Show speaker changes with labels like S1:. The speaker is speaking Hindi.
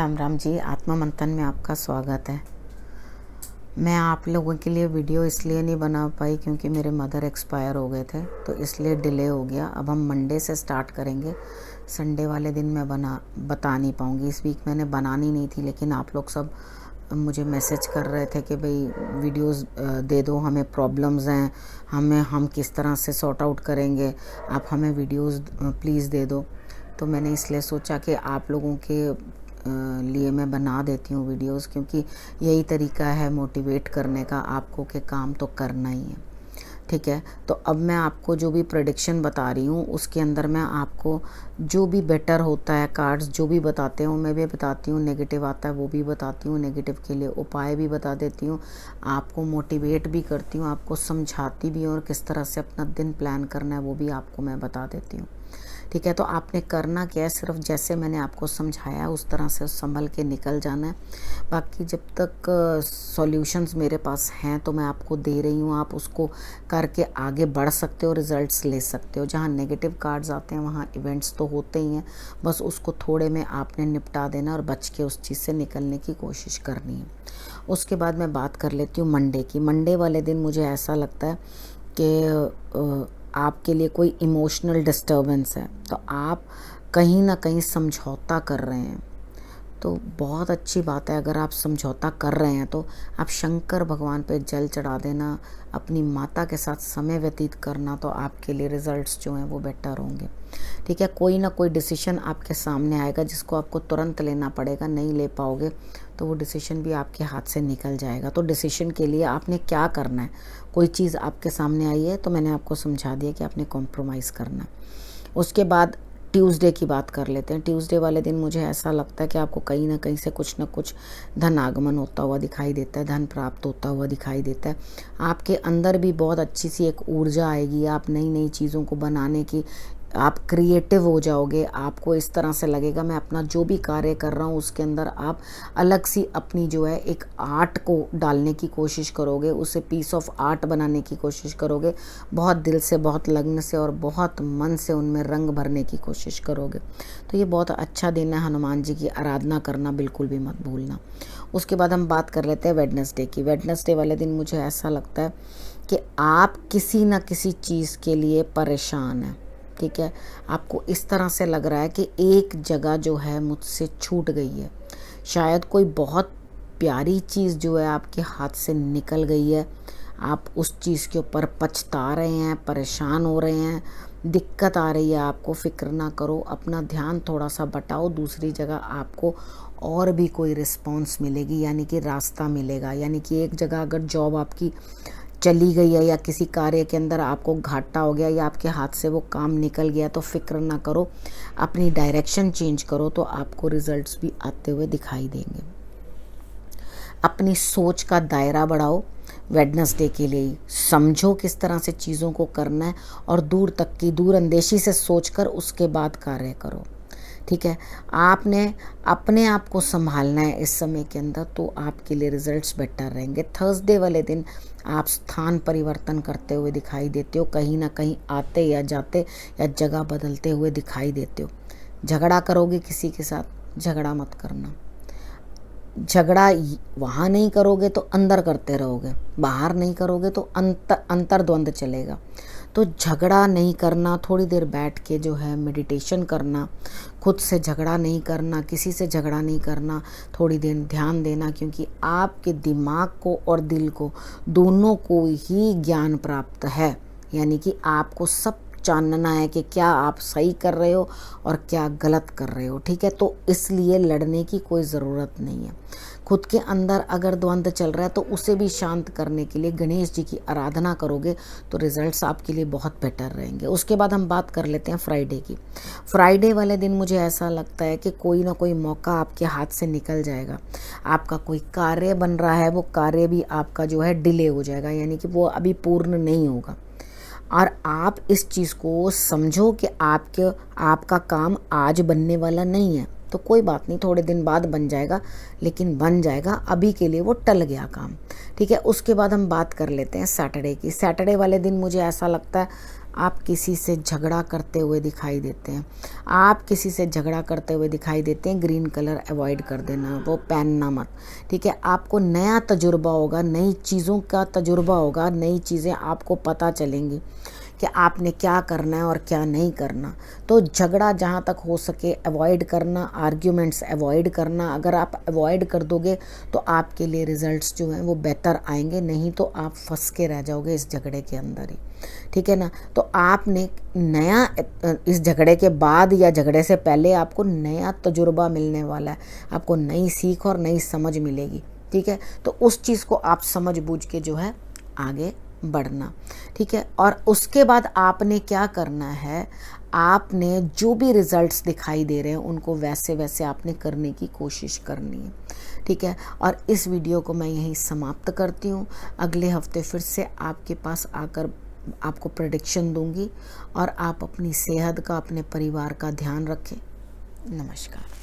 S1: राम राम जी। आत्मा मंथन में आपका स्वागत है। मैं आप लोगों के लिए वीडियो इसलिए नहीं बना पाई क्योंकि मेरे मदर एक्सपायर हो गए थे, तो इसलिए डिले हो गया। अब हम मंडे से स्टार्ट करेंगे। संडे वाले दिन मैं बता नहीं पाऊँगी। इस वीक मैंने बनानी नहीं थी, लेकिन आप लोग सब मुझे मैसेज कर रहे थे कि भाई वीडियोस दे दो, हमें प्रॉब्लम्स हैं, हम किस तरह से सॉर्ट आउट करेंगे, आप हमें वीडियोस प्लीज़ दे दो। तो मैंने इसलिए सोचा कि आप लोगों के लिए मैं बना देती हूँ वीडियोस, क्योंकि यही तरीका है मोटिवेट करने का आपको कि काम तो करना ही है। ठीक है, तो अब मैं आपको जो भी प्रेडिक्शन बता रही हूँ उसके अंदर मैं आपको जो भी बेटर होता है, कार्ड्स जो भी बताते हैं मैं भी बताती हूँ। नेगेटिव आता है वो भी बताती हूँ, नेगेटिव के लिए उपाय भी बता देती हूँ, आपको मोटिवेट भी करती हूँ, आपको समझाती भी हूँ और किस तरह से अपना दिन प्लान करना है वो भी आपको मैं बता देती हूँ। ठीक है, तो आपने करना क्या है, सिर्फ जैसे मैंने आपको समझाया उस तरह से संभल के निकल जाना है। बाकी जब तक सॉल्यूशंस मेरे पास हैं तो मैं आपको दे रही हूँ, आप उसको करके आगे बढ़ सकते हो, रिजल्ट्स ले सकते हो। जहाँ नेगेटिव कार्ड्स आते हैं वहाँ इवेंट्स तो होते ही हैं, बस उसको थोड़े में आपने निपटा देना और बच के उस चीज़ से निकलने की कोशिश करनी है। उसके बाद मैं बात कर लेती हूँ मंडे की। मंडे वाले दिन मुझे ऐसा लगता है कि आपके लिए कोई इमोशनल डिस्टर्बेंस है, तो आप कहीं ना कहीं समझौता कर रहे हैं। तो बहुत अच्छी बात है, अगर आप समझौता कर रहे हैं तो आप शंकर भगवान पे जल चढ़ा देना, अपनी माता के साथ समय व्यतीत करना, तो आपके लिए रिजल्ट्स जो हैं वो बेटर होंगे। ठीक है, कोई ना कोई डिसीजन आपके सामने आएगा जिसको आपको तुरंत लेना पड़ेगा, नहीं ले पाओगे तो वो डिसीजन भी आपके हाथ से निकल जाएगा। तो डिसीजन के लिए आपने क्या करना है, कोई चीज़ आपके सामने आई है तो मैंने आपको समझा दिया कि आपने कॉम्प्रोमाइज़ करना है। उसके बाद ट्यूसडे की बात कर लेते हैं। ट्यूसडे वाले दिन मुझे ऐसा लगता है कि आपको कहीं ना कहीं से कुछ ना कुछ धन आगमन होता हुआ दिखाई देता है, धन प्राप्त होता हुआ दिखाई देता है। आपके अंदर भी बहुत अच्छी सी एक ऊर्जा आएगी, आप नई नई चीज़ों को बनाने की, आप क्रिएटिव हो जाओगे। आपको इस तरह से लगेगा मैं अपना जो भी कार्य कर रहा हूँ उसके अंदर आप अलग सी अपनी जो है एक आर्ट को डालने की कोशिश करोगे, उसे पीस ऑफ आर्ट बनाने की कोशिश करोगे, बहुत दिल से, बहुत लगन से और बहुत मन से उनमें रंग भरने की कोशिश करोगे। तो ये बहुत अच्छा दिन है। हनुमान जी की आराधना करना बिल्कुल भी मत भूलना। उसके बाद हम बात कर लेते हैं वेडनेसडे की। वेडनेसडे वाले दिन मुझे ऐसा लगता है कि आप किसी न किसी चीज़ के लिए परेशान हैं। ठीक है, आपको इस तरह से लग रहा है कि एक जगह जो है मुझसे छूट गई है, शायद कोई बहुत प्यारी चीज़ जो है आपके हाथ से निकल गई है, आप उस चीज़ के ऊपर पछता रहे हैं, परेशान हो रहे हैं, दिक्कत आ रही है आपको। फिक्र ना करो, अपना ध्यान थोड़ा सा बटाओ, दूसरी जगह आपको और भी कोई रिस्पॉन्स मिलेगी, यानी कि रास्ता मिलेगा। यानी कि एक जगह अगर जॉब आपकी चली गई है या किसी कार्य के अंदर आपको घाटा हो गया या आपके हाथ से वो काम निकल गया, तो फिक्र ना करो, अपनी डायरेक्शन चेंज करो तो आपको रिजल्ट्स भी आते हुए दिखाई देंगे। अपनी सोच का दायरा बढ़ाओ, वेडनेसडे के लिए समझो किस तरह से चीज़ों को करना है और दूर तक की दूरअंदेशी से सोचकर उसके बाद कार्य करो। ठीक है, आपने अपने आप को संभालना है इस समय के अंदर, तो आपके लिए रिजल्ट्स बेटर रहेंगे। थर्सडे वाले दिन आप स्थान परिवर्तन करते हुए दिखाई देते हो, कहीं ना कहीं आते या जाते या जगह बदलते हुए दिखाई देते हो। झगड़ा करोगे किसी के साथ, झगड़ा मत करना। झगड़ा वहाँ नहीं करोगे तो अंदर करते रहोगे, बाहर नहीं करोगे तो अंतर्द्वंद चलेगा। तो झगड़ा नहीं करना, थोड़ी देर बैठ के जो है मेडिटेशन करना, खुद से झगड़ा नहीं करना, किसी से झगड़ा नहीं करना, थोड़ी देर ध्यान देना, क्योंकि आपके दिमाग को और दिल को दोनों को ही ज्ञान प्राप्त है। यानी कि आपको सब जानना है कि क्या आप सही कर रहे हो और क्या गलत कर रहे हो। ठीक है, तो इसलिए लड़ने की कोई ज़रूरत नहीं है। खुद के अंदर अगर द्वंद्व चल रहा है तो उसे भी शांत करने के लिए गणेश जी की आराधना करोगे तो रिजल्ट्स आपके लिए बहुत बेटर रहेंगे। उसके बाद हम बात कर लेते हैं फ्राइडे की। फ्राइडे वाले दिन मुझे ऐसा लगता है कि कोई ना कोई मौका आपके हाथ से निकल जाएगा। आपका कोई कार्य बन रहा है, वो कार्य भी आपका जो है डिले हो जाएगा, यानी कि वो अभी पूर्ण नहीं होगा। और आप इस चीज़ को समझो कि आपका काम आज बनने वाला नहीं है, तो कोई बात नहीं, थोड़े दिन बाद बन जाएगा, लेकिन बन जाएगा। अभी के लिए वो टल गया काम, ठीक है। उसके बाद हम बात कर लेते हैं सैटरडे की। सैटरडे वाले दिन मुझे ऐसा लगता है आप किसी से झगड़ा करते हुए दिखाई देते हैं, आप किसी से झगड़ा करते हुए दिखाई देते हैं। ग्रीन कलर अवॉइड कर देना, वो पहनना मत, ठीक है। आपको नया तजुर्बा होगा, नई चीज़ों का तजुर्बा होगा, नई चीज़ें आपको पता चलेंगी कि आपने क्या करना है और क्या नहीं करना। तो झगड़ा जहाँ तक हो सके अवॉइड करना, आर्ग्यूमेंट्स अवॉइड करना। अगर आप अवॉइड कर दोगे तो आपके लिए रिजल्ट्स जो हैं वो बेहतर आएंगे, नहीं तो आप फंस के रह जाओगे इस झगड़े के अंदर ही, ठीक है ना। तो आपने नया, इस झगड़े के बाद या झगड़े से पहले आपको नया तजुर्बा मिलने वाला है, आपको नई सीख और नई समझ मिलेगी, ठीक है। तो उस चीज़ को आप समझ बूझ के जो है आगे बढ़ना, ठीक है। और उसके बाद आपने क्या करना है, आपने जो भी रिजल्ट्स दिखाई दे रहे हैं उनको वैसे वैसे आपने करने की कोशिश करनी है, ठीक है। और इस वीडियो को मैं यहीं समाप्त करती हूँ। अगले हफ्ते फिर से आपके पास आकर आपको प्रेडिक्शन दूंगी, और आप अपनी सेहत का, अपने परिवार का ध्यान रखें। नमस्कार।